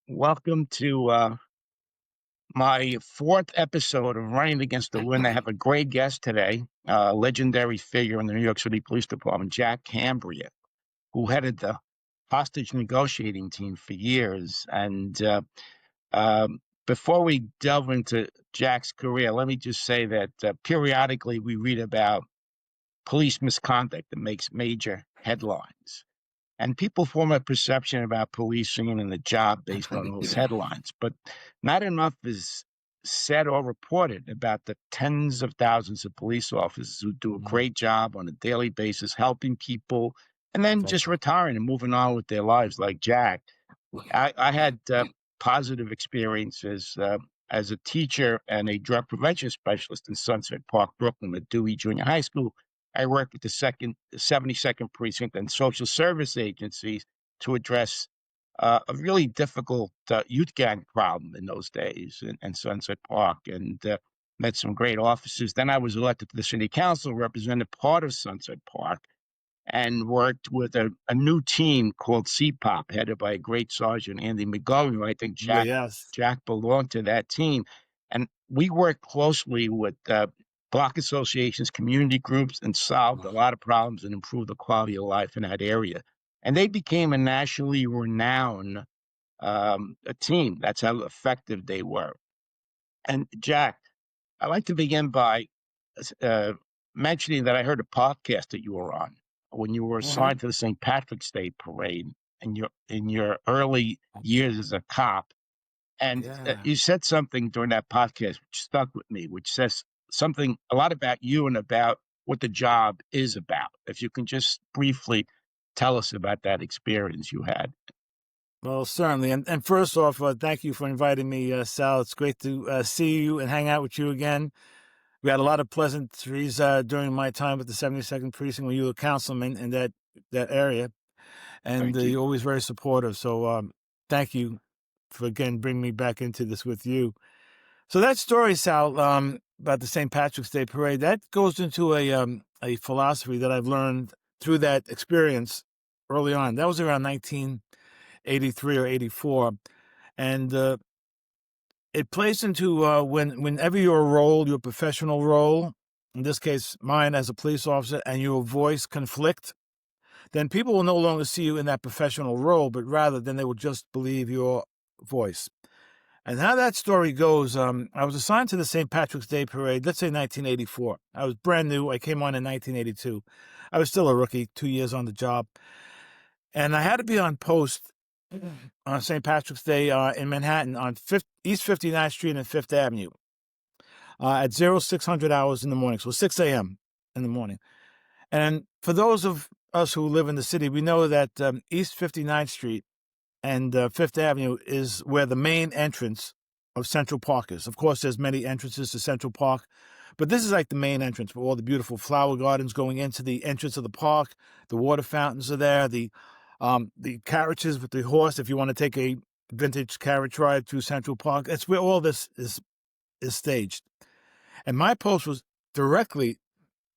Welcome to my fourth episode of Running Against the Wind. I have a great guest today, a legendary figure in the New York City Police Department, Jack Cambria, who headed the hostage negotiating team for years. And um, before we delve into Jack's career, let me just say that periodically we read about police misconduct that makes major headlines. And people form a perception about policing and the job based on those headlines, but not enough is said or reported about the tens of thousands of police officers who do a great job on a daily basis, helping people and then just Exactly. retiring and moving on with their lives, like Jack. I had positive experiences as a teacher and a drug prevention specialist in Sunset Park, Brooklyn, at Dewey Junior High School. I worked with the 72nd Precinct and social service agencies to address a really difficult youth gang problem in those days in Sunset Park, and met some great officers. Then I was elected to the city council, represented part of Sunset Park, and worked with a new team called CPOP, headed by a great Sergeant Andy McGovern, who I think Yes. Jack belonged to that team. And we worked closely with block associations, community groups, and solved a lot of problems and improved the quality of life in that area. And they became a nationally renowned a team. That's how effective they were. And Jack, I'd like to begin by uh, mentioning that I heard a podcast that you were on when you were hmm assigned to the St. Patrick's Day parade in your early years as a cop. And Yeah. you said something during that podcast which stuck with me, which says something a lot about you and about what the job is about. If you can just briefly tell us about that experience you had. Well, certainly. And first off, thank you for inviting me, Sal. It's great to see you and hang out with you again. We had a lot of pleasantries during my time with the 72nd Precinct when you were councilman in that area. And Thank you. you're always very supportive. So thank you for, again, bringing me back into this with you. So that story, Sal, about the St. Patrick's Day parade, that goes into a philosophy that I've learned through that experience early on. That was around 1983 or 84. And it plays into whenever your professional role, in this case, mine as a police officer, and your voice conflict, then people will no longer see you in that professional role, but rather then they will just believe your voice. And how that story goes, I was assigned to the St. Patrick's Day parade, let's say 1984. I was brand new. I came on in 1982. I was still a rookie, 2 years on the job. And I had to be on post on St. Patrick's Day in Manhattan on East 59th Street and Fifth Avenue at 0600 hours in the morning, so 6 a.m. in the morning. And for those of us who live in the city, we know that East 59th Street and Fifth Avenue is where the main entrance of Central Park is. Of course, there's many entrances to Central Park, but this is like the main entrance with all the beautiful flower gardens going into the entrance of the park. The water fountains are there. The carriages with the horse, if you want to take a vintage carriage ride through Central Park, that's where all this is staged. And my post was directly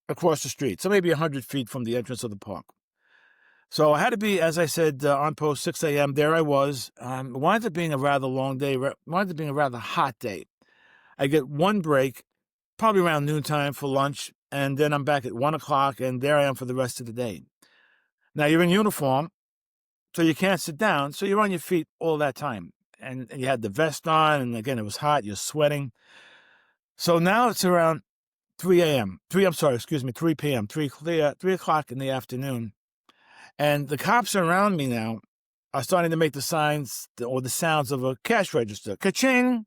across the street, so maybe 100 feet from the entrance of the park. So I had to be, as I said, on post 6 a.m. There I was. It winds up being a rather long day, winds up being a rather hot day. I get one break, probably around noontime for lunch, and then I'm back at 1 o'clock, and there I am for the rest of the day. Now, you're in uniform, so you can't sit down, so you're on your feet all that time. And you had the vest on, and again, it was hot, you're sweating. So now it's around 3 a.m. 3 p.m., 3 o'clock in the afternoon. And the cops around me now are starting to make the signs or the sounds of a cash register. Ka-ching!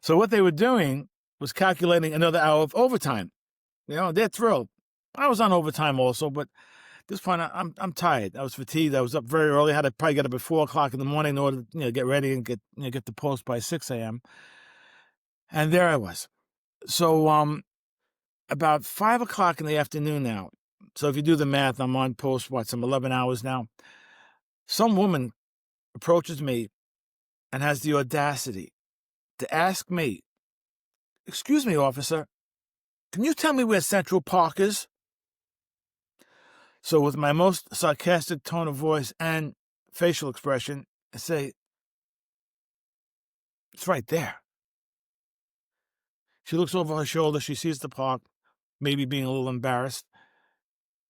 So what they were doing was calculating another hour of overtime. They're thrilled. I was on overtime also, but at this point I'm tired. I was fatigued. I was up very early. I had to probably get up at 4 o'clock in the morning in order to get ready and get the post by 6 a.m. And there I was. So about 5 o'clock in the afternoon now. So if you do the math, I'm on post, some 11 hours now. Some woman approaches me and has the audacity to ask me, "Excuse me, officer, can you tell me where Central Park is?" So with my most sarcastic tone of voice and facial expression, I say, It's right there. She looks over her shoulder. She sees the park, maybe being a little embarrassed.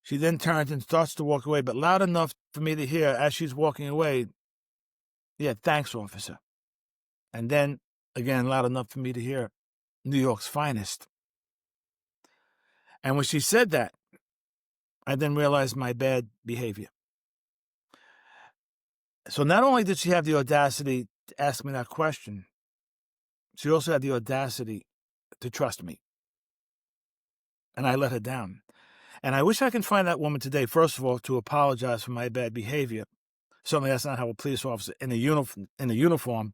She then turns and starts to walk away, but loud enough for me to hear as she's walking away, "Yeah, thanks, officer." And then, again, loud enough for me to hear, "New York's finest." And when she said that, I then realized my bad behavior. So not only did she have the audacity to ask me that question, she also had the audacity to trust me. And I let her down. And I wish I can find that woman today, first of all, to apologize for my bad behavior. Certainly that's not how a police officer in a uniform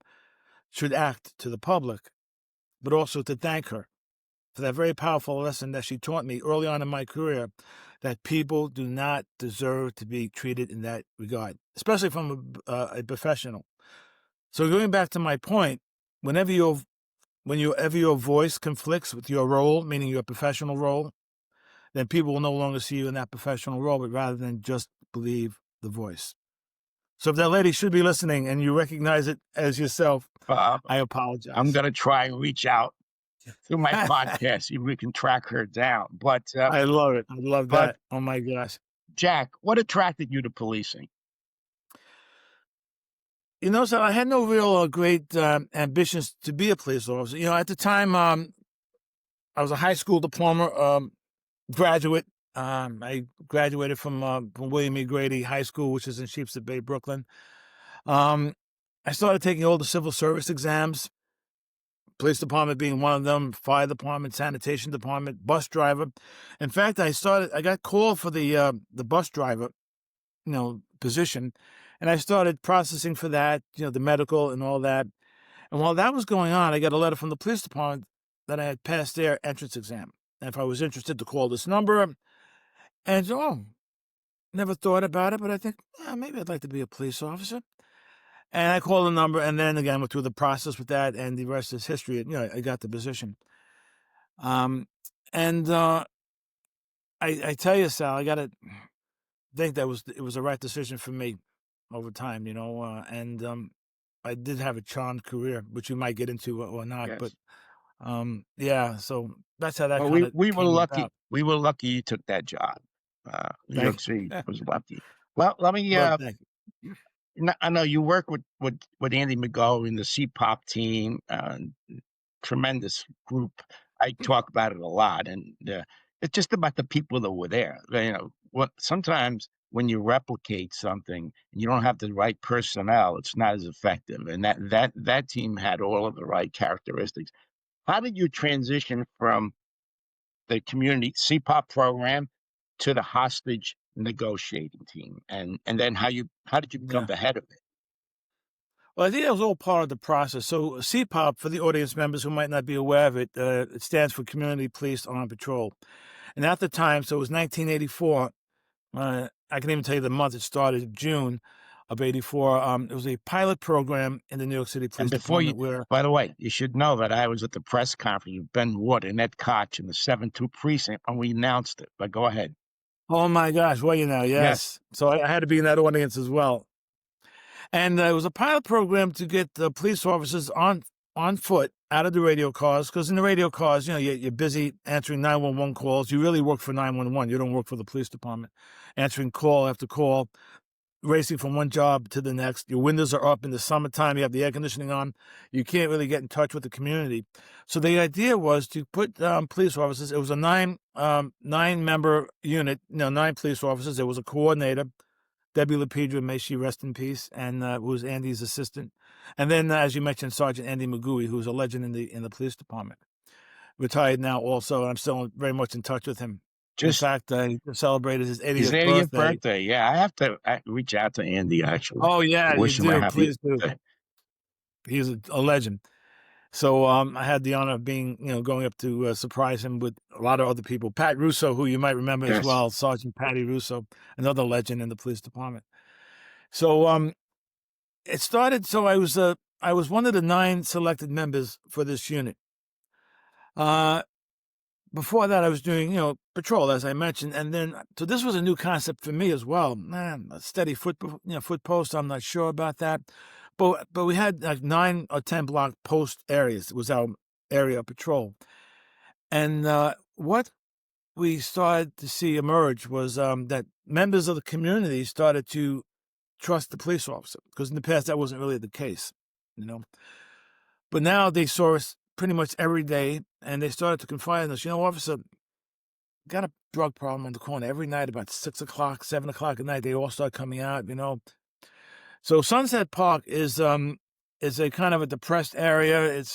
should act to the public, but also to thank her for that very powerful lesson that she taught me early on in my career, that people do not deserve to be treated in that regard, especially from a professional. So going back to my point, whenever your voice conflicts with your role, meaning your professional role, then people will no longer see you in that professional role, but rather than just believe the voice. So if that lady should be listening and you recognize it as yourself, I apologize. I'm going to try and reach out through my podcast, see if we can track her down. But I love it. I love that. Oh my gosh. Jack, what attracted you to policing? You know, so I had no real great ambitions to be a police officer. You know, at the time, I was a high school diploma graduate. I graduated from William E. Grady High School, which is in Sheepshead Bay, Brooklyn. I started taking all the civil service exams, police department being one of them, fire department, sanitation department, bus driver. In fact, I got called for the bus driver, position, and I started processing for that, the medical and all that. And while that was going on, I got a letter from the police department that I had passed their entrance exam. And if I was interested to call this number, and never thought about it, but I think maybe I'd like to be a police officer. And I called the number, and then again went through the process with that, and the rest is history. I got the position. I tell you, Sal, I got to think it was the right decision for me over time. I did have a charmed career, which you might get into or not. Yes. But so that's how that well, kind of we were lucky. about. We were lucky you took that job. New York City was lucky. Well, let me. Thank you. I know you work with Andy McGo in the CPOP team. Tremendous group. I talk about it a lot, and it's just about the people that were there. Sometimes when you replicate something and you don't have the right personnel, it's not as effective. And that team had all of the right characteristics. How did you transition from the community CPOP program to the hostage negotiating team, and then how did you become the head of it? Well, I think that was all part of the process. So CPOP, for the audience members who might not be aware of it, it stands for Community Police on Patrol. And at the time, so it was 1984, I can even tell you the month it started, June of 84. It was a pilot program in the New York City Police Department by the way, you should know that I was at the press conference with Ben Wood and Ed Koch in the 7-2 precinct, and we announced it. But go ahead. Oh, my gosh. Well, yes. So I had to be in that audience as well. And it was a pilot program to get the police officers on foot out of the radio cars, because in the radio cars, you're busy answering 911 calls. You really work for 911. You don't work for the police department. Answering call after call, racing from one job to the next. Your windows are up in the summertime. You have the air conditioning on. You can't really get in touch with the community. So the idea was to put police officers. It was a nine-member unit, 9 police officers. There was a coordinator, Debbie LaPedra, may she rest in peace, and who was Andy's assistant. And then, as you mentioned, Sergeant Andy McGooey, who's a legend in the police department. Retired now also, and I'm still very much in touch with him. In fact, he celebrated his 80th birthday. Yeah, I have to reach out to Andy, actually. Oh, yeah, you do. Please do. He's a legend. So I had the honor of going up to surprise him with a lot of other people. Pat Russo, who you might remember as well, Sergeant Patty Russo, another legend in the police department. So it started. So I was one of the 9 selected members for this unit. Before that, I was doing patrol, as I mentioned, and then so this was a new concept for me as well. Man, a steady foot post. I'm not sure about that. but we had like 9 or 10 block post areas. It was our area of patrol. And what we started to see emerge was that members of the community started to trust the police officer, because in the past that wasn't really the case, you know. But now they saw us pretty much every day, and they started to confide in us. Officer, got a drug problem on the corner every night about 6 o'clock, 7 o'clock at night. They all start coming out. So Sunset Park is a kind of a depressed area. It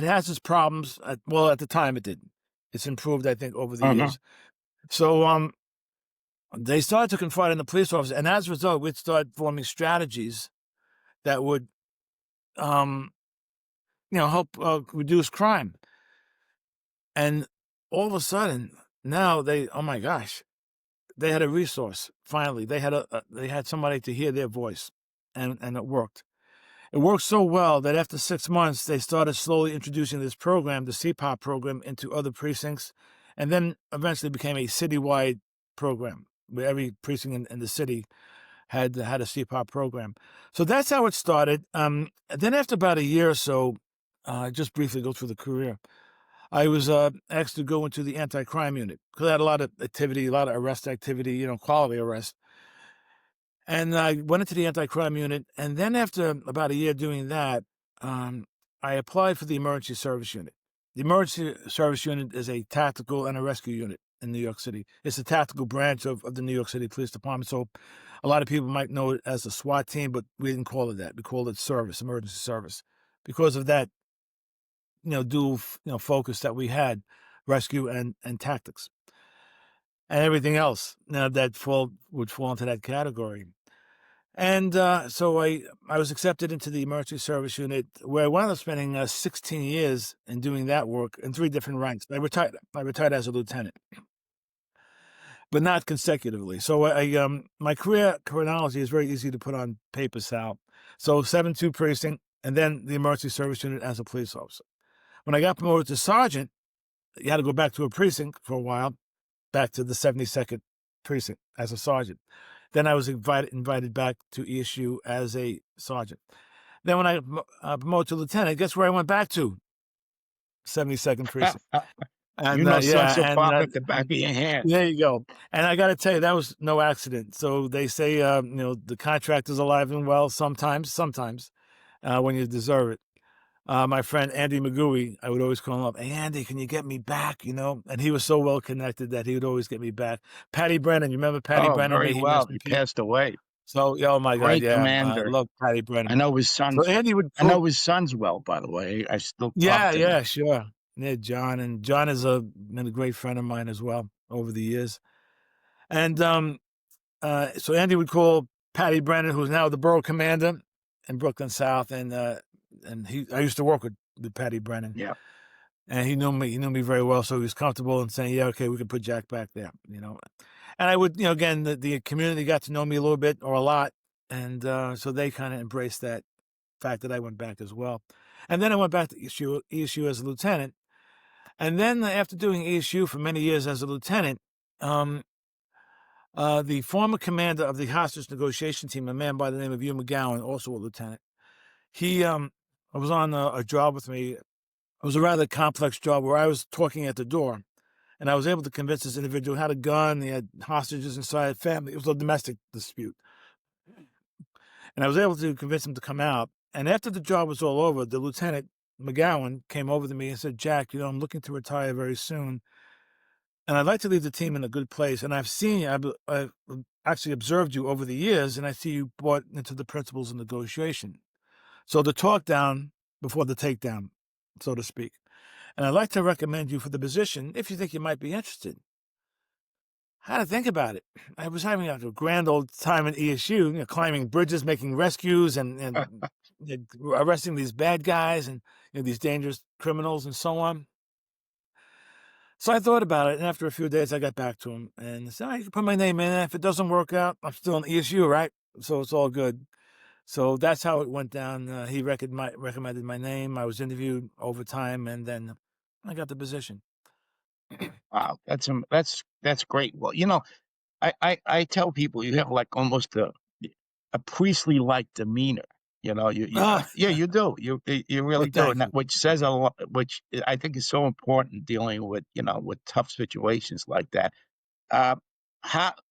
has its problems. Well, at the time it didn't. It's improved, I think, over the Mhm. years. So they started to confide in the police officer, and as a result, we'd start forming strategies that would help reduce crime. And all of a sudden, now oh my gosh, they had a resource. Finally, they had somebody to hear their voice, and it worked. It worked so well that after 6 months, they started slowly introducing this program, the CPOP program, into other precincts, and then eventually became a citywide program where every precinct in the city had a CPOP program. So that's how it started. Then after about a year or so, just briefly go through the career, I was asked to go into the anti-crime unit because I had a lot of activity, a lot of arrest activity, quality arrest. And I went into the anti-crime unit. And then after about a year doing that, I applied for the emergency service unit. The emergency service unit is a tactical and a rescue unit in New York City. It's a tactical branch of the New York City Police Department. So a lot of people might know it as a SWAT team, but we didn't call it that. We called it service, emergency service, because of that, dual, focus that we had, rescue and tactics, and everything else that would fall into that category. And so I was accepted into the emergency service unit, where I wound up spending 16 years in doing that work in 3 different ranks. I retired as a lieutenant, but not consecutively. So my career chronology is very easy to put on paper, Sal. So 7-2 precinct, and then the emergency service unit as a police officer. When I got promoted to sergeant, you had to go back to a precinct for a while, back to the 72nd precinct as a sergeant. Then I was invited back to ESU as a sergeant. Then when I promoted to lieutenant, guess where I went back to? 72nd precinct. And Sunset Park at the back of your hand. there you go. And I got to tell you, that was no accident. So they say, the contract is alive and well sometimes, when you deserve it. My friend Andy McGooey, I would always call him up. Hey, Andy, can you get me back? And he was so well connected that he would always get me back. Patty Brennan, you remember Patty Oh, Brennan? very May he rest well. in He peace. passed away. So, oh my God, Great yeah, I commander. love Patty I Brennan. know his So sons. Andy would I know pull, his sons well, by the way. I still talk yeah, to them. yeah, sure, yeah, John, and John has been a great friend of mine as well over the years. And so Andy would call Patty Brennan, who's now the borough commander in Brooklyn South, and I used to work with Patty Brennan. Yeah. And he knew me. He knew me very well, so he was comfortable in saying, "Yeah, okay, we can put Jack back there." And I would, again, the community got to know me a little bit or a lot, and so they kind of embraced that fact that I went back as well. And then I went back to ESU as a lieutenant, and then after doing ESU for many years as a lieutenant, um, the former commander of the hostage negotiation team, a man by the name of Hugh McGowan, also a lieutenant, he was on a job with me. It was a rather complex job where I was talking at the door, and I was able to convince this individual who had a gun, he had hostages inside the family. It was a domestic dispute. And I was able to convince him to come out. And after the job was all over, the Lieutenant McGowan came over to me and said, Jack, I'm looking to retire very soon, and I'd like to leave the team in a good place. And I've actually observed you over the years, and I see you bought into the principles of negotiation. So the talk down before the takedown, so to speak. And I'd like to recommend you for the position if you think you might be interested. I had to think about it. I was having a grand old time in ESU, climbing bridges, making rescues, and arresting these bad guys and these dangerous criminals and so on. So I thought about it, and after a few days, I got back to him and said, I can put my name in. If it doesn't work out, I'm still in ESU, right? So it's all good. So that's how it went down. He recommended my name. I was interviewed over time, and then I got the position. Wow. That's great. Well, I tell people you have like almost a priestly like demeanor. Ah, Yeah, you do. You well, really do, and thank that you. which says a lot. Which I think is so important dealing with with tough situations like that. Uh,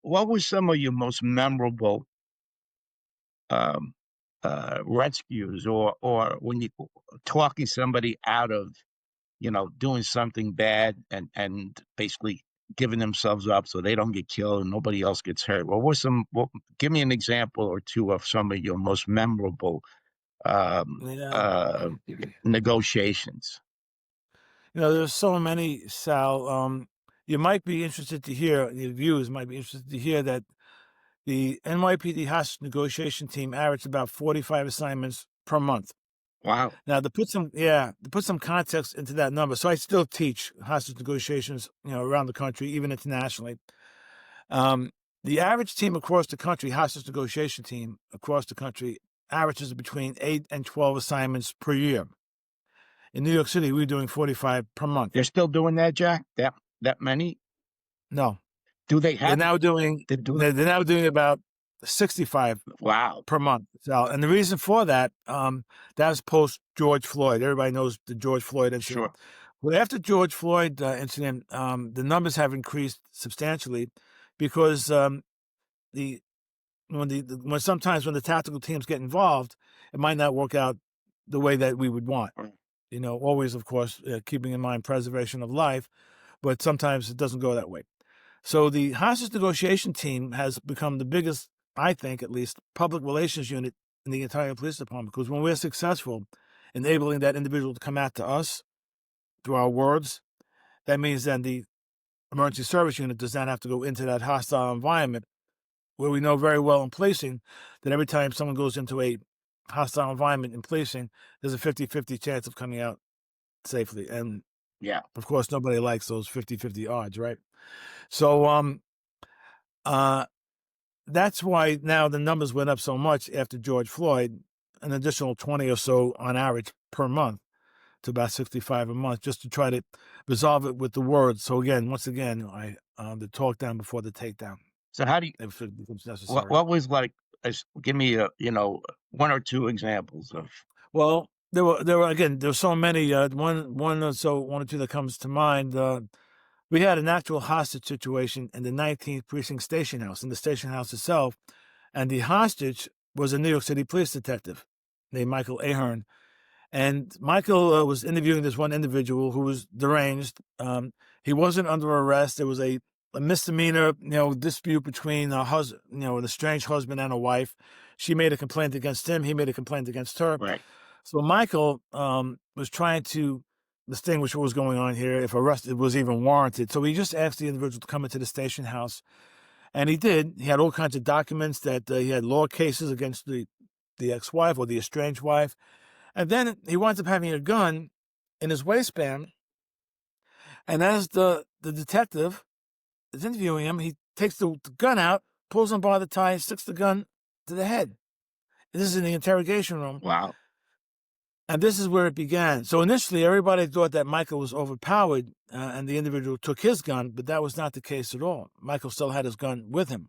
what was some of your most memorable um, rescues, or when you talking somebody out of doing something bad and basically giving themselves up so they don't get killed and nobody else gets hurt? Give me an example or two of some of your most memorable um, Yeah. uh, negotiations. There's so many, Sal. You might be interested to hear, your viewers might be interested to hear that the NYPD hostage negotiation team averaged about 45 assignments per month. Wow, Now, to put some context into that number, so I still teach hostage negotiations, around the country, even internationally. Um, the average team across the country, hostage negotiation team across the country, averages between 8 and 12 assignments per year. In New York City, we're doing 45 per month. they're still doing that, Jack? That many? No, Do they they're have? now doing They do. they're now doing about 65 Wow, per month. So, and the reason for that, that was post George Floyd. Everybody knows the George Floyd incident. sure. Well, after George Floyd incident, the numbers have increased substantially because the when sometimes when the tactical teams get involved, it might not work out the way that we would want. Always, of course, keeping in mind preservation of life, but sometimes it doesn't go that way. So the hostage negotiation team has become the biggest, I think, at least, public relations unit in the entire police department. Because when we're successful enabling that individual to come out to us through our words, that means then the emergency service unit does not have to go into that hostile environment where we know very well in policing that every time someone goes into a hostile environment in policing, there's a 50-50 chance of coming out safely. And Yeah. of course, nobody likes those 50-50 odds, right? So, uh, that's why now the numbers went up so much after George Floyd, an additional 20 or so on average per month to about 65 a month, just to try to resolve it with the words. So again, once again, the talk down before the takedown, So how do you? if it becomes What necessary. what was like? Give me one or two examples of. Well, there were so many. One or two that comes to mind. We had an actual hostage situation in the 19th precinct station house, in the station house itself, and the hostage was a New York City police detective named Michael Ahern. And Michael was interviewing this one individual who was deranged. He wasn't under arrest. There was a misdemeanor, dispute between an estranged husband and a wife. She made a complaint against him. He made a complaint against her. Right. So Michael was trying to distinguish what was going on here, if arrest was even warranted. So he just asked the individual to come into the station house, and he did. He had all kinds of documents that he had law cases against the ex-wife or the estranged wife. And then he winds up having a gun in his waistband. And as the detective is interviewing him, he takes the gun out, pulls him by the tie, sticks the gun to the head. This is in the interrogation room. Wow. And this is where it began. So initially, everybody thought that Michael was overpowered and the individual took his gun, but that was not the case at all. Michael still had his gun with him,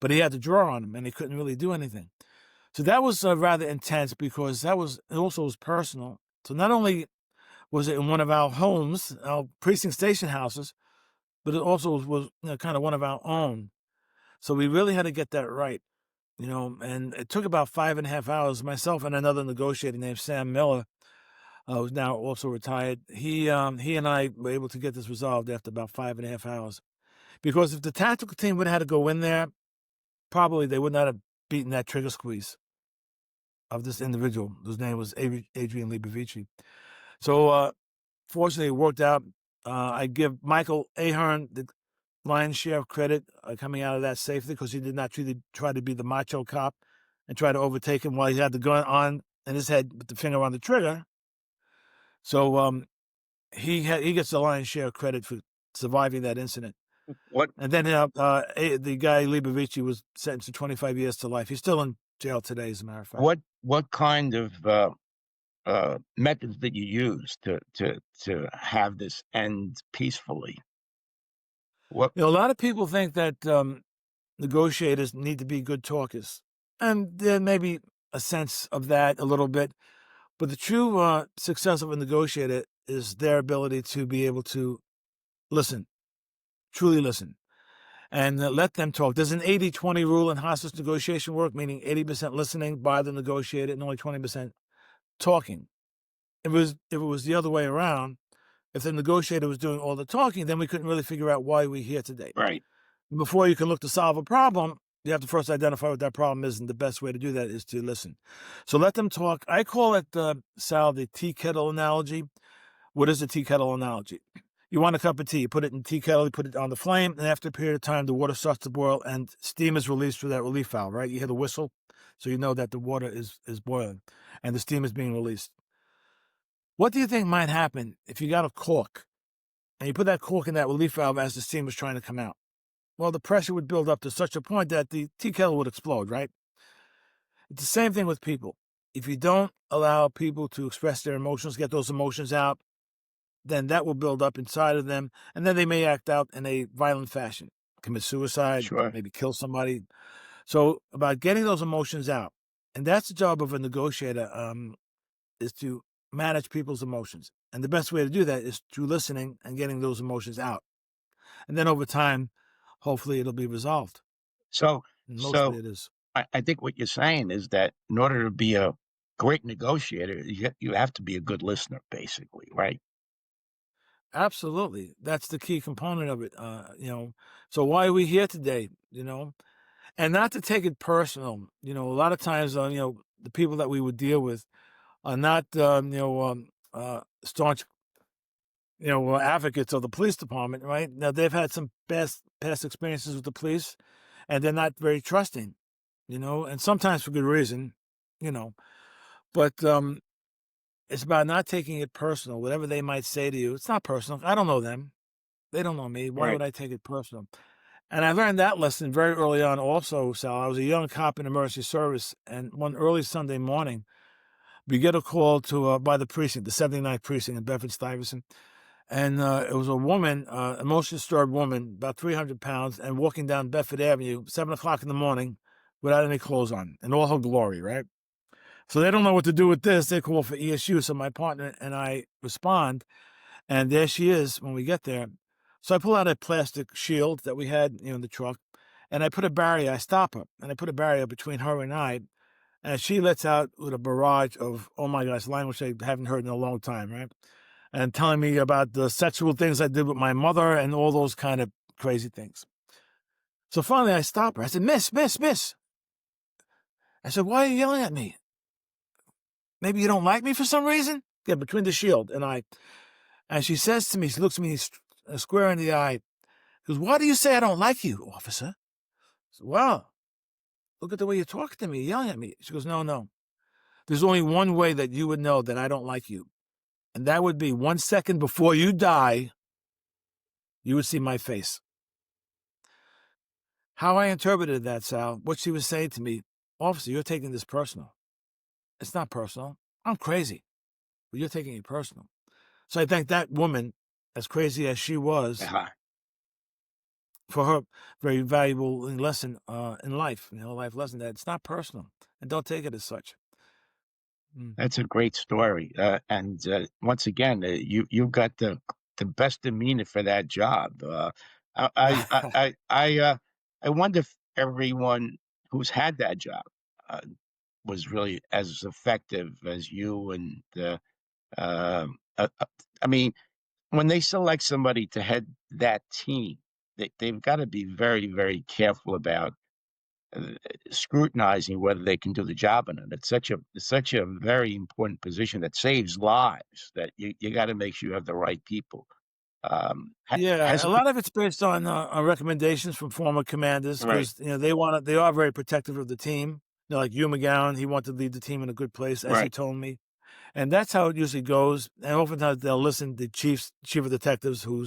but he had to draw on him and he couldn't really do anything. So that was rather intense because it also was personal. So not only was it in one of our homes, our precinct station houses, but it also was kind of one of our own. So we really had to get that right, and it took about 5.5 hours. Myself and another negotiator named Sam Miller, who's now also retired, he and I were able to get this resolved after about 5.5 hours. Because if the tactical team would have had to go in there, probably they would not have beaten that trigger squeeze of this individual, whose name was Adrian Libovici. So, fortunately, it worked out. I give Michael Ahern the lion's share of credit coming out of that safely, because he did not try to be the macho cop and try to overtake him while he had the gun on in his head with the finger on the trigger. So he gets the lion's share of credit for surviving that incident. What And then the guy Libovici was sentenced to 25 years to life. He's still in jail today, as a matter of fact. what kind of methods did you use to have this end peacefully? What? A lot of people think that negotiators need to be good talkers, and there may be a sense of that a little bit. But the true success of a negotiator is their ability to be able to listen, truly listen, and let them talk. There's an 80-20 rule in hostage negotiation work, meaning 80% listening by the negotiator and only 20% talking. If it was the other way around, if the negotiator was doing all the talking, then we couldn't really figure out why we're here today. Right. Before you can look to solve a problem, you have to first identify what that problem is, and the best way to do that is to listen. So let them talk. I call it, Sal, the tea kettle analogy. What is the tea kettle analogy? You want a cup of tea, you put it in the tea kettle, you put it on the flame, and after a period of time, the water starts to boil and steam is released through that relief valve, right? You hear the whistle, so you know that the water is boiling and the steam is being released. What do you think might happen if you got a cork and you put that cork in that relief valve as the steam was trying to come out? Well, the pressure would build up to such a point that the tea kettle would explode, right? It's the same thing with people. If you don't allow people to express their emotions, get those emotions out, then that will build up inside of them, and then they may act out in a violent fashion, commit suicide, Sure. maybe kill somebody. So about getting those emotions out, and that's the job of a negotiator, is to manage people's emotions. And the best way to do that is through listening and getting those emotions out. And then over time, hopefully it'll be resolved. So, And mostly so it is. I think what you're saying is that in order to be a great negotiator, you have to be a good listener, basically, right? Absolutely. That's the key component of it. So why are we here today? And not to take it personal. A lot of times, the people that we would deal with are not, staunch, advocates of the police department, right? Now, they've had some past experiences with the police, and they're not very trusting, and sometimes for good reason, you know. But it's about not taking it personal. Whatever they might say to you, it's not personal. I don't know them. They don't know me. Why Right. would I take it personal? And I learned that lesson very early on also, Sal. I was a young cop in emergency service, and one early Sunday morning, we get a call to by the precinct, the 79th precinct in Bedford-Stuyvesant, and it was a woman, emotionally disturbed woman, about 300 pounds, and walking down Bedford Avenue, 7 o'clock in the morning, without any clothes on, in all her glory, right? So they don't know what to do with this. They call for ESU, so my partner and I respond, and there she is when we get there. So I pull out a plastic shield that we had, in the truck, and I put a barrier. I stop her, and I put a barrier between her and I, and she lets out with a barrage of, oh my gosh, language I haven't heard in a long time, right? And telling me about the sexual things I did with my mother and all those kind of crazy things. So finally I stop her. I said, Miss. I said, why are you yelling at me? Maybe you don't like me for some reason? Yeah, between the shield and I. And she says to me, she looks me square in the eye. She goes, why do you say I don't like you, officer? I said, well, look at the way you're talking to me, yelling at me. She goes, no. There's only one way that you would know that I don't like you. And that would be 1 second before you die, you would see my face. How I interpreted that, Sal, what she was saying to me, officer, you're taking this personal. It's not personal. I'm crazy, but you're taking it personal. So I thank that woman, as crazy as she was, Uh-huh. for her very valuable lesson in life, life lesson that it's not personal, and don't take it as such. That's a great story. And once again, you've got the best demeanor for that job. I wonder if everyone who's had that job uh, was really as effective as you. And I mean, when they select somebody to head that team, they've got to be very, very careful about uh, scrutinizing whether they can do the job or not. It's such a very important position that saves lives. That you got to make sure you have the right people. Yeah, Has a it been lot of it's based on recommendations from former commanders right? because they are very protective of the team. Like Hugh McGowan, he wanted to lead the team in a good place, as he Right. told me, and that's how it usually goes. And oftentimes they'll listen to chief of detectives, who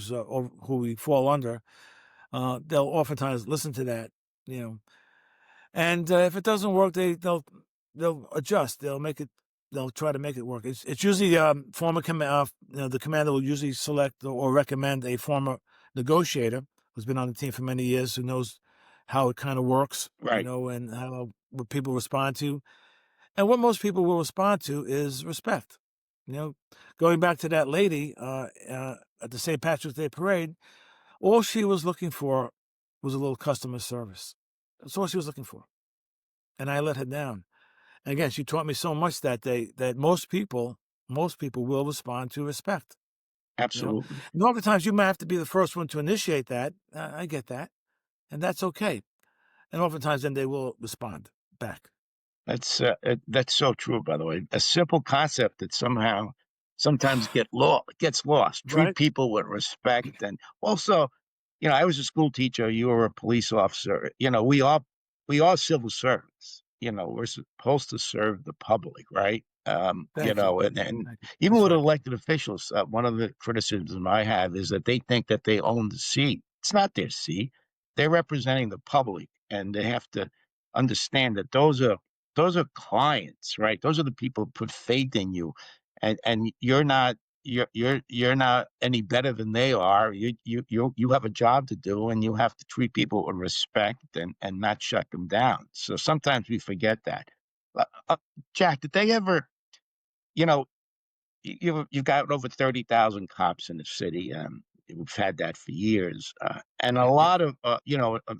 we fall under. They'll oftentimes listen to that, you know. And if it doesn't work, they'll adjust. They'll make it. They'll try to make it work. It's usually former the commander will usually select or recommend a former negotiator who's been on the team for many years, who knows how it kind of works, Right. and how what people respond to. And what most people will respond to is respect. You know, going back to that lady at the St. Patrick's Day parade, all she was looking for was a little customer service. That's all she was looking for. And I let her down. And again, she taught me so much that day that most people will respond to respect. You know, Absolutely. and oftentimes you might have to be the first one to initiate that. I get that, and that's okay. And oftentimes, then they will respond back. That's so true, by the way. A simple concept that sometimes gets lost. Treat Right? people with respect, and also, I was a school teacher. You were a police officer. We all civil servants. We're supposed to serve the public, right? Thank you. And Thank you. even That's with right. elected officials, one of the criticisms I have is that they think that they own the seat. It's not their seat. They're representing the public, and they have to understand that those are clients, right? Those are the people who put faith in you, and you're not any better than they are. You have a job to do, and you have to treat people with respect and not shut them down. So sometimes we forget that. Uh, Jack, did they ever? You know, you've got over 30,000 cops in the city. We've had that for years, and a Yeah. lot of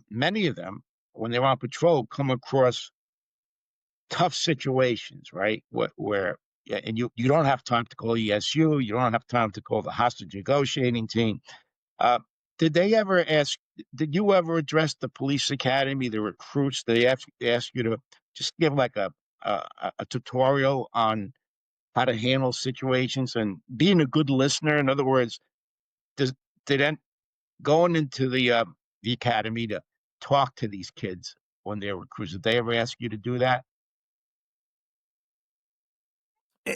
many of them, when they're on patrol, come across tough situations, right? Where yeah, and you don't have time to call ESU, you don't have time to call the hostage negotiating team. Uh, did they ever ask? Did you ever address the police academy, the recruits? They ask you to just give like a tutorial on how to handle situations and being a good listener. In other words, does did then going into the academy to talk to these kids when they're recruits? Did they ever ask you to do that?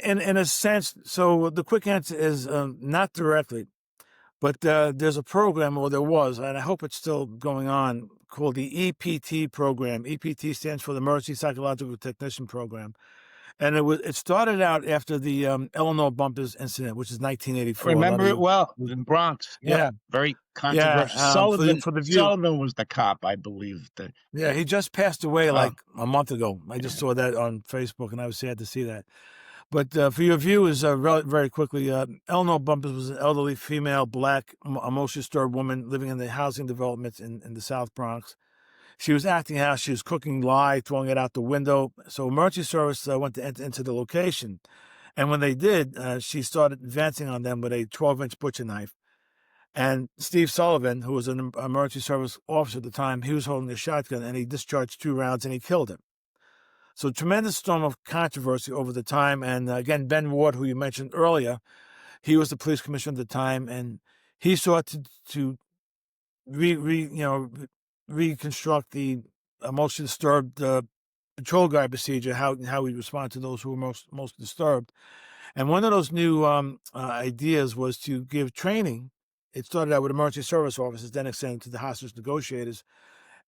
In a sense, so the quick answer is not directly, but there's a program, or there was, and I hope it's still going on, called the EPT program. EPT stands for the Emergency Psychological Technician Program, and it started out after the Eleanor Bumpers incident, which is 1984. A lot Remember of it you, well in Bronx. Yep, yeah, very yeah. controversial. Sullivan For the view, Sullivan was the cop, I believe. yeah, he just passed away Oh, like a month ago. I just yeah. saw that on Facebook, and I was sad to see that. But for your viewers, very quickly, Eleanor Bumpers was an elderly female, black, emotionally disturbed woman living in the housing developments in the South Bronx. She was acting out. She was cooking lye, throwing it out the window. So emergency service went to enter into the location. And when they did, she started advancing on them with a 12-inch butcher knife. And Steve Sullivan, who was an emergency service officer at the time, he was holding a shotgun, and he discharged 2 rounds and he killed him. So tremendous storm of controversy over the time. And again, Ben Ward, who you mentioned earlier, he was the police commissioner at the time, and he sought to reconstruct the emotionally disturbed patrol guard procedure, how we respond to those who are most disturbed. And one of those new ideas was to give training. It started out with emergency service officers, then extended to the hostage negotiators,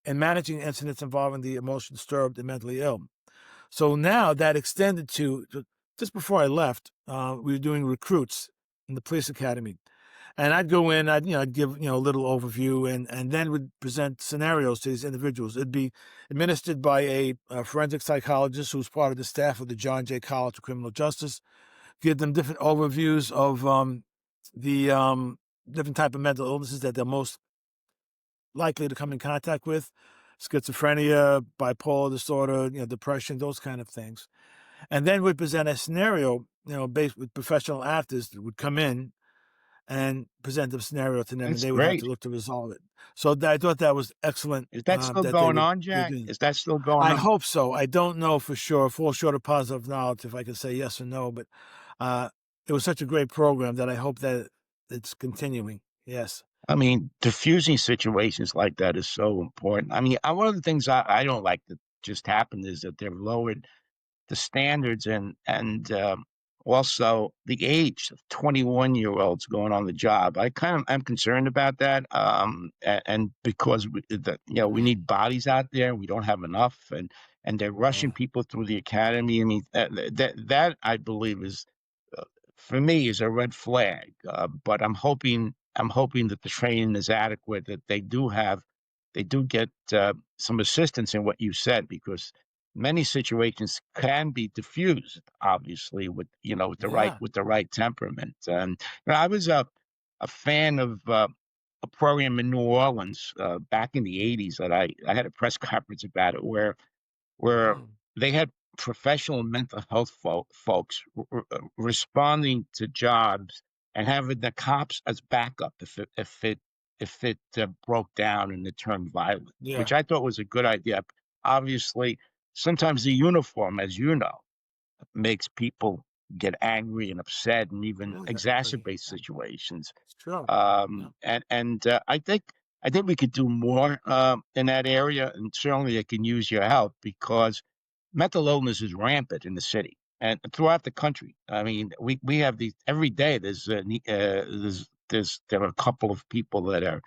and managing incidents involving the emotionally disturbed and mentally ill. So now that extended to just before I left, we were doing recruits in the police academy. And I'd go in, I'd give, a little overview and then would present scenarios to these individuals. It'd be administered by a forensic psychologist who's part of the staff of the John Jay College of Criminal Justice, give them different overviews of the different type of mental illnesses that they're most likely to come in contact with: schizophrenia, bipolar disorder, depression, those kind of things. And then we'd present a scenario, based with professional actors that would come in and present the scenario to them, and That's they would have great. to look to resolve it. So I thought that was excellent. Is that still That going on, they Jack? do. Is that still going I on? hope so. I don't know for sure. Fall short of positive knowledge if I can say yes or no, but uh, it was such a great program that I hope that it's continuing. Yes. I mean, diffusing situations like that is so important. I mean, one of the things I don't like that just happened is that they've lowered the standards and also the age of 21-year-olds going on the job. I'm concerned about that, and because we need bodies out there, we don't have enough, and they're rushing Yeah. people through the academy. I mean, that I believe is for me is a red flag. But I'm hoping I'm hoping that the training is adequate, that they do get some assistance in what you said, because many situations can be diffused, obviously, with Yeah. with the right temperament. I was a fan of a program in New Orleans back in the '80s that I had a press conference about it, where Oh, they had professional mental health folks responding to jobs and having the cops as backup if it broke down and it turned violent, yeah. which I thought was a good idea. Obviously, sometimes the uniform, as you know, makes people get angry and upset and even Yeah, definitely. exacerbate Yeah. situations. Sure. Yeah. And I think we could do more in that area, and certainly I can use your help, because mental illness is rampant in the city and throughout the country. I mean, we have these every day. There are a couple of people that are,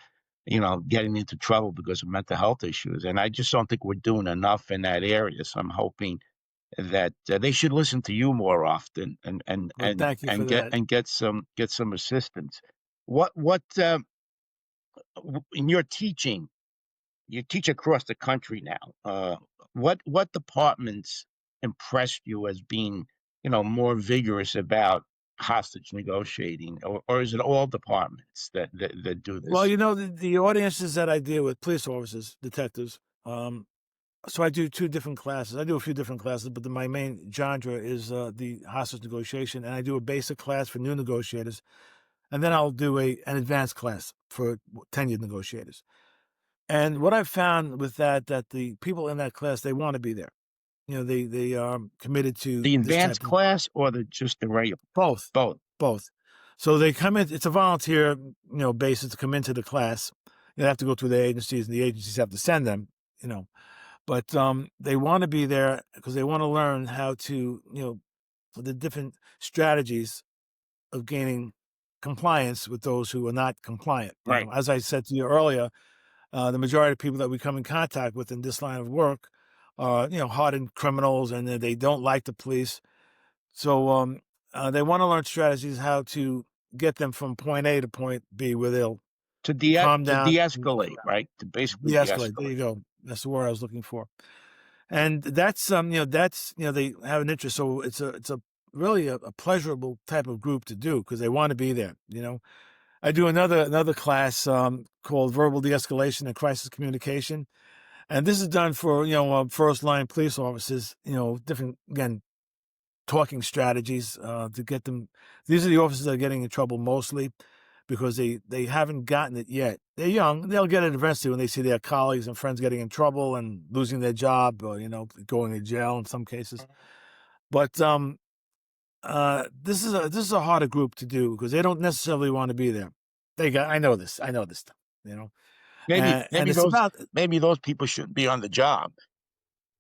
getting into trouble because of mental health issues, and I just don't think we're doing enough in that area. So I'm hoping that they should listen to you more often Well, thank you for that. and get some assistance. What in your teaching? You teach across the country now. What departments impressed you as being, more vigorous about hostage negotiating, or is it all departments that do Well, this? the audiences that I deal with, police officers, detectives. So I do two different classes. I do a few different classes, but my main genre is the hostage negotiation, and I do a basic class for new negotiators, and then I'll do an advanced class for tenured negotiators. And what I've found with that the people in that class, they want to be there. They are committed to The this advanced type of class or just the regular? both, Both. both. So they come in. It's a volunteer, basis to come into the class. You have to go through the agencies, and the agencies have to send them. You know, but they want to be there because they want to learn how to, the different strategies of gaining compliance with those who are not compliant. Right. As I said to you earlier, the majority of people that we come in contact with in this line of work are, hardened criminals, and they don't like the police. So they want to learn strategies how to get them from point A to point B, where they'll calm To down, de-escalate, right? To basically de-escalate. There de-escalate. you go. That's the word I was looking for. And that's they have an interest. So it's a really a pleasurable type of group to do because they want to be there. I do another class called verbal de-escalation and crisis communication, and this is done for first line police officers. Different, again, talking strategies to get them. These are the officers that are getting in trouble mostly because they haven't gotten it yet. They're young; they'll get it eventually when they see their colleagues and friends getting in trouble and losing their job, or going to jail in some cases. But this is a harder group to do because they don't necessarily want to be there. I know this stuff, you know, and it's about Maybe those people shouldn't be on the job.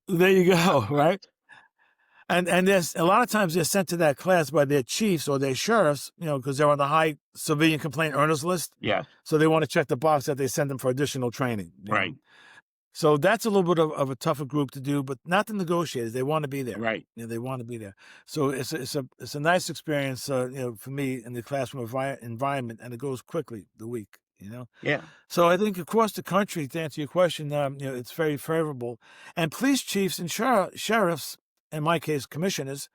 there you go, right? And there's a lot of times they're sent to that class by their chiefs or their sheriffs, because they're on the high civilian complaint earners list. Yes. So they want to check the box that they send them for additional training. Right. So that's a little bit of a tougher group to do, but not the negotiators. They want to be there. Right. They want to be there. So it's a nice experience, for me in the classroom environment, and it goes quickly the week. Yeah. So I think across the country, to answer your question, it's very favorable. And police chiefs and sheriffs, in my case, commissioners,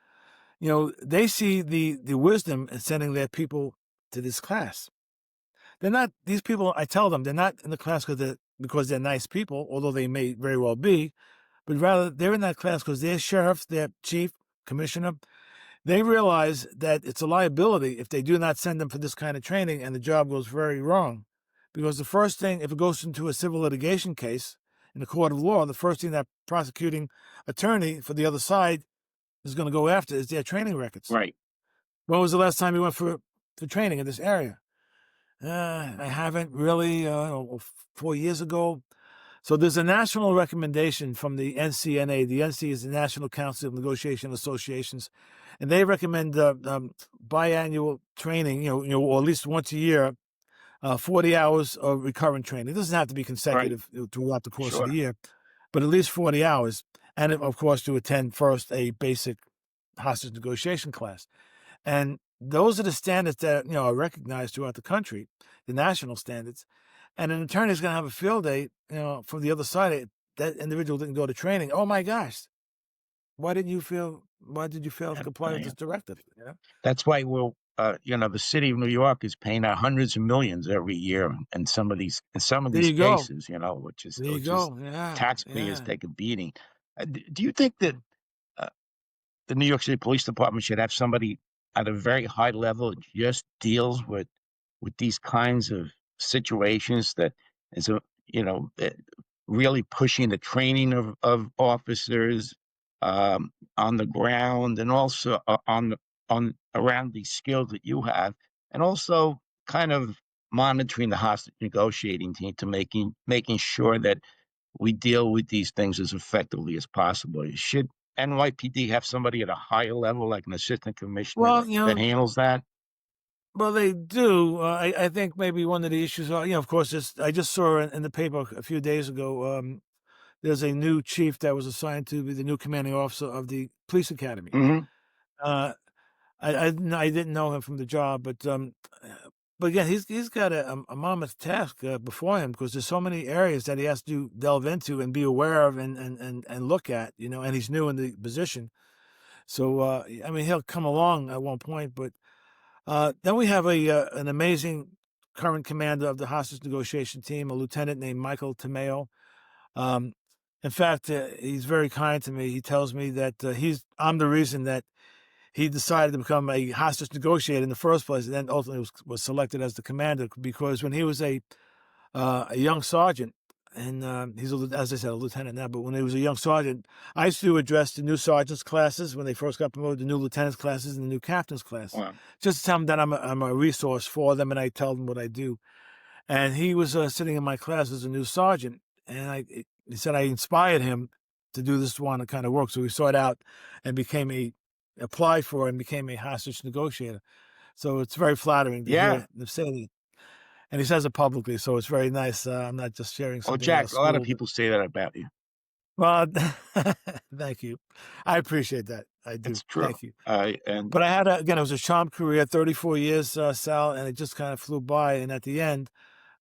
they see the wisdom in sending their people to this class. They're not, these people, I tell them, they're not in the class because they're nice people, although they may very well be, but rather they're in that class because their sheriff, their chief, commissioner, they realize that it's a liability if they do not send them for this kind of training and the job goes very wrong. Because the first thing, if it goes into a civil litigation case in the court of law, the first thing that prosecuting attorney for the other side is going to go after is their training records. Right. When was the last time you went for training in this area? I haven't really, 4 years ago. So there's a national recommendation from the NCNA. The NC is the National Council of Negotiation Associations, and they recommend biannual training, or at least once a year, 40 hours of recurrent training. It doesn't have to be Right. consecutive throughout the course of Sure. the year, but at least 40 hours. And of course, to attend first a basic hostage negotiation class. And those are the standards that are recognized throughout the country, the national standards. And an attorney is going to have a field day, from the other side. That individual didn't go to training. Oh my gosh, why did you fail to comply with Yeah. this directive? That's why the city of New York is paying out hundreds of millions every year in some of There these you go. cases, which is There you go. Yeah, taxpayers yeah. take a beating. Do you think that uh, the New York City Police Department should have somebody at a very high level that just deals with these kinds of situations that is really pushing the training of officers on the ground and also on around these skills that you have, and also kind of monitoring the hostage negotiating team to making sure that we deal with these things as effectively as possible. Should NYPD have somebody at a higher level, like an assistant commissioner, Well, that handles that? well, they do. I think maybe one of the issues are, of course, I just saw in the paper a few days ago. There's a new chief that was assigned to be the new commanding officer of the police academy. Hmm. Uh, I didn't know him from the job, but again, he's got a mammoth task before him, because there's so many areas that he has to delve into and be aware of and look at, and he's new in the position. So I mean, he'll come along at one point, but then we have an amazing current commander of the hostage negotiation team, a lieutenant named Michael Tomeo. Um, in fact, he's very kind to me. He tells me that I'm the reason that he decided to become a hostage negotiator in the first place, and then ultimately was selected as the commander, because when he was a young sergeant, and he's as I said, a lieutenant now, but when he was a young sergeant, I used to address the new sergeants classes when they first got promoted, the new lieutenants classes and the new captains class, Wow. just to tell them that I'm a resource for them, and I tell them what I do. And he was sitting in my class as a new sergeant, and he said I inspired him to do this one kind of work. So he sought out and applied for and became a hostage negotiator. So it's very flattering to Yeah. hear them say that. And he says it publicly, so it's very nice. I'm not just sharing Well, something out of Jack, a lot of school. But, people say that about you. well, thank you. I appreciate that. I do. It's true. Thank you. And But again, it was a charmed career, 34 years, Sal, and it just kind of flew by. And at the end,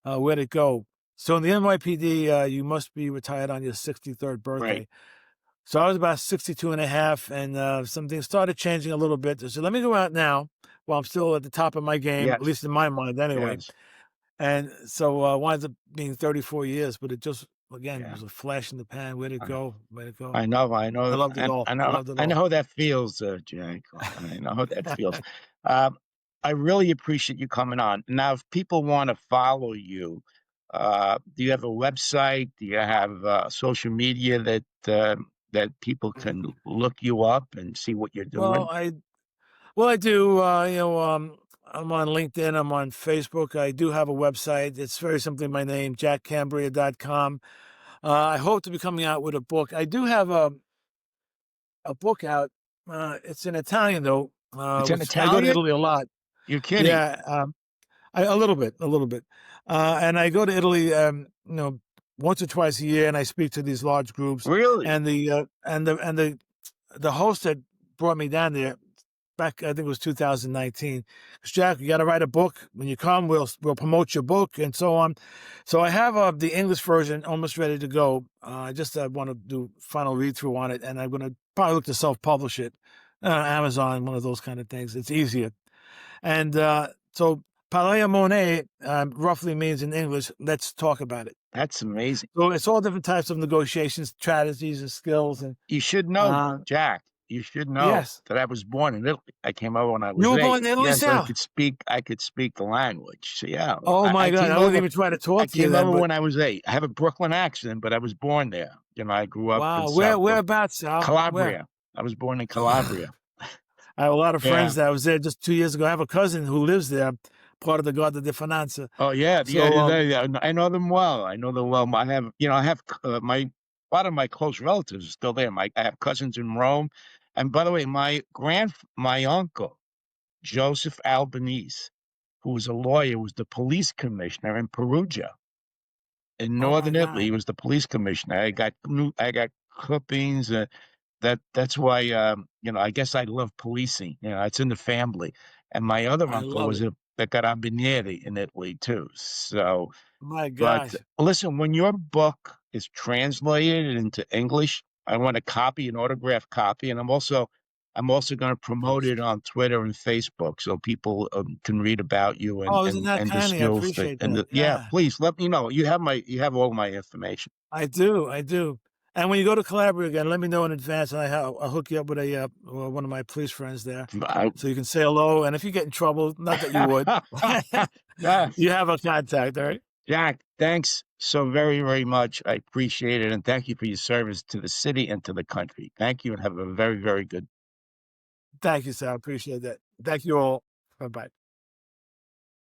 where'd it go? So in the NYPD, you must be retired on your 63rd right. birthday. So I was about 62 and a half, and some things started changing a little bit. So let me go out now while I'm still at the top of my game, at Yes. least in my mind anyway. Yes. And so winds up being 34 years, but it just, again, Yeah. was a flash in the pan. Where'd it I, go? Where'd it go? I know. I loved it all. I loved it I know all. how that feels, Jack. I know how that feels. Um, I really appreciate you coming on. Now, if people want to follow you, do you have a website? Do you have social media that people can look you up and see what you're Well, doing? I do. I'm on LinkedIn. I'm on Facebook. I do have a website. It's very simply my name, jackcambria.com. I hope to be coming out with a book. I do have a book out. It's in Italian though, It's in which I go to Italian? Italy a lot. You're kidding? Yeah, a little bit, and I go to Italy, once or twice a year, and I speak to these large groups. Really? And the host that brought me down there back, I think it was 2019. Jack, you got to write a book. When you come, we'll promote your book and so on. So I have the English version almost ready to go. I just want to do final read through on it, and I'm going to probably look to self-publish it, Amazon, one of those kind of things. It's easier. And so Palea Monet roughly means in English, let's talk about it. That's amazing. So it's all different types of negotiations, strategies, and skills. And You should know, Jack. You should know yes, that I was born in Italy. I came over when I you was were 8. born in Italy, Yes, I Sal. could speak. I could speak the language. So yeah, Oh I my God, I came wouldn't over. even try to I talk to you came then. over But when I was 8. I have a Brooklyn accent, but I was born there. I grew up in wow, South whereabouts, Sal? Where? Calabria. I was born in Calabria. I have a lot of Yeah. friends that was there just 2 years ago. I have a cousin who lives there, part of the Guardia di Finanza. Oh yeah, yeah, So yeah. I know them well. I know them well. I have my a lot of my close relatives are still there. I have cousins in Rome, and by the way, my uncle Joseph Albanese, who was a lawyer, was the police commissioner in Perugia, in oh my northern Italy. God. He was the police commissioner. I got clippings. That's why I guess I love policing. It's in the family, and my other I uncle love was it. a carabinieri in Italy too. So, My but gosh. listen, when your book is translated into English, I want a copy, an autographed copy, and I'm also going to promote Please. it on Twitter and Facebook so people can read about you and Oh, isn't and that and the kind of you? I skills that appreciate and that. the, yeah, Yeah, please let me know. You have all my information. I do. I do. And when you go to Calabria again, let me know in advance, and I'll hook you up with one of my police friends there, I, so you can say hello. And if you get in trouble, not that you would, yeah, you have a contact, all right? Jack, thanks so very, very much. I appreciate it, and thank you for your service to the city and to the country. Thank you, and have a very, very good Thank you, sir. I appreciate that. Thank you all. Bye bye.